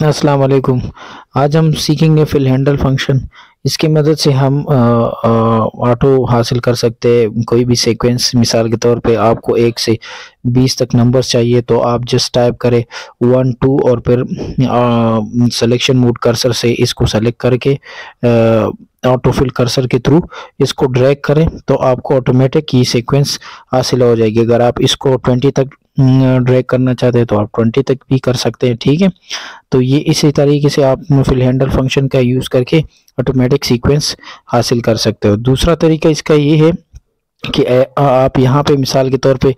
अस्सलाम वालेकुम। आज हम सीखेंगे फिल हैंडल फंक्शन। इसकी मदद से हम ऑटो हासिल कर सकते हैं कोई भी सीक्वेंस। मिसाल के तौर पे आपको 1 से 20 तक नंबर्स चाहिए तो आप जस्ट टाइप करें 1 2 और फिर सिलेक्शन मोड कर्सर से इसको सेलेक्ट करके ऑटो फिल कर्सर के थ्रू इसको ड्रैग करें तो आपको ऑटोमेटिक ये सीक्वेंस हासिल हो जाएगी। अगर आप इसको 20 तक ड्रैग करना चाहते हैं तो आप 20 तक भी कर सकते हैं। ठीक है, तो ये इसी तरीके से आप फिल हैंडल फंक्शन का यूज़ करके ऑटोमेटिक सीक्वेंस हासिल कर सकते हो। दूसरा तरीका इसका ये है कि आप यहाँ पे मिसाल के तौर पे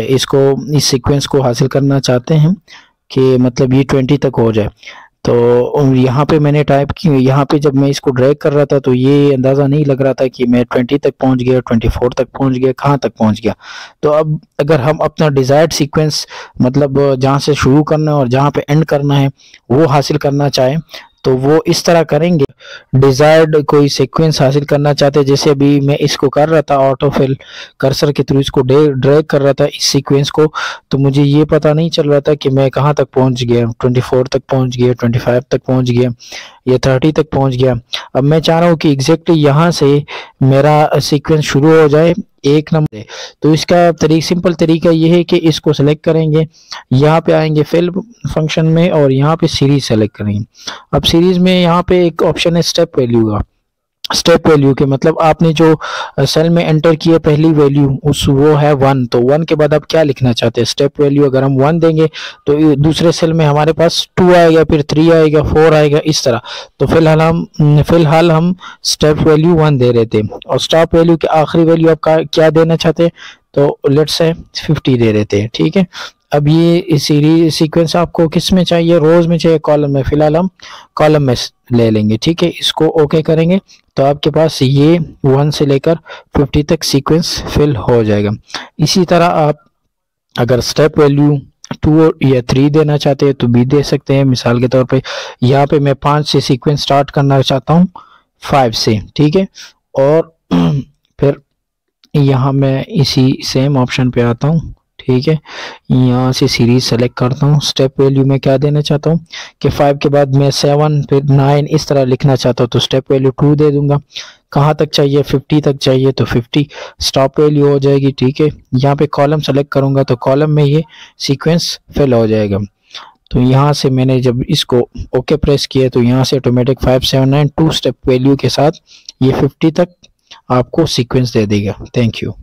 इसको इस सीक्वेंस को हासिल करना चाहते हैं कि मतलब ये 20 तक हो जाए। तो यहाँ पे मैंने टाइप की, यहाँ पे जब मैं इसको ड्रैग कर रहा था तो ये अंदाज़ा नहीं लग रहा था कि मैं 20 तक पहुँच गया, 24 तक पहुँच गया, कहाँ तक पहुँच गया। तो अब अगर हम अपना डिज़ायर्ड सीक्वेंस मतलब जहाँ से शुरू करना है और जहाँ पे एंड करना है वो हासिल करना चाहें तो वो इस तरह करेंगे। डिजायर्ड कोई सीक्वेंस हासिल करना चाहते हैं, जैसे अभी मैं इसको कर रहा था ऑटो फिल कर्सर के थ्रू इसको ड्रैग कर रहा था इस सीक्वेंस को, तो मुझे ये पता नहीं चल रहा था कि मैं कहाँ तक पहुँच गया, 24 तक पहुँच गया, 25 तक पहुँच गया या 30 तक पहुँच गया। अब मैं चाह रहा हूँ कि एग्जैक्टली यहाँ से मेरा सीक्वेंस शुरू हो जाए एक नंबर। तो इसका सिंपल तरीका ये है कि इसको सेलेक्ट करेंगे, यहाँ पे आएंगे फिल फंक्शन में और यहाँ पे सीरीज सेलेक्ट करेंगे। अब सीरीज में यहाँ पे एक ऑप्शन है स्टेप वैल्यू का। स्टेप वैल्यू के मतलब आपने जो सेल में एंटर किया पहली वैल्यू उस वो है 1, तो 1 के बाद आप क्या लिखना चाहते हैं। स्टेप वैल्यू अगर हम 1 देंगे तो दूसरे सेल में हमारे पास 2 आएगा, फिर 3 आएगा, 4 आएगा, इस तरह। तो फिलहाल हम स्टेप वैल्यू 1 दे रहे थे और स्टॉप वैल्यू की आखिरी वैल्यू आप क्या देना चाहते हैं, तो लेट्स से 50 दे रहे थे। ठीक है, अब ये सीरीज सीक्वेंस आपको किस में चाहिए, रोज में चाहिए, कॉलम में। फिलहाल हम कॉलम में ले लेंगे। ठीक है, इसको ओके करेंगे तो आपके पास ये 1 से लेकर 50 तक सीक्वेंस फिल हो जाएगा। इसी तरह आप अगर स्टेप वैल्यू 2 या 3 देना चाहते हैं तो भी दे सकते हैं। मिसाल के तौर पे यहाँ पे मैं 5 से सीक्वेंस स्टार्ट करना चाहता हूँ 5 से। ठीक है, और फिर यहाँ मैं इसी सेम ऑप्शन पे आता हूँ। ठीक है, यहाँ से सीरीज सेलेक्ट करता हूँ। स्टेप वैल्यू में क्या देना चाहता हूँ कि 5 के बाद मैं 7 फिर 9 इस तरह लिखना चाहता हूँ, तो स्टेप वैल्यू 2 दे दूंगा। कहाँ तक चाहिए, 50 तक चाहिए तो 50 स्टॉप वैल्यू हो जाएगी। ठीक है, यहाँ पे कॉलम सेलेक्ट करूंगा तो कॉलम में ये सीक्वेंस फिल हो जाएगा। तो यहाँ से मैंने जब इसको ओके प्रेस किया तो यहाँ से ऑटोमेटिक 5 7 9 2 स्टेप वैल्यू के साथ ये 50 तक आपको सीक्वेंस दे देगा। Thank you.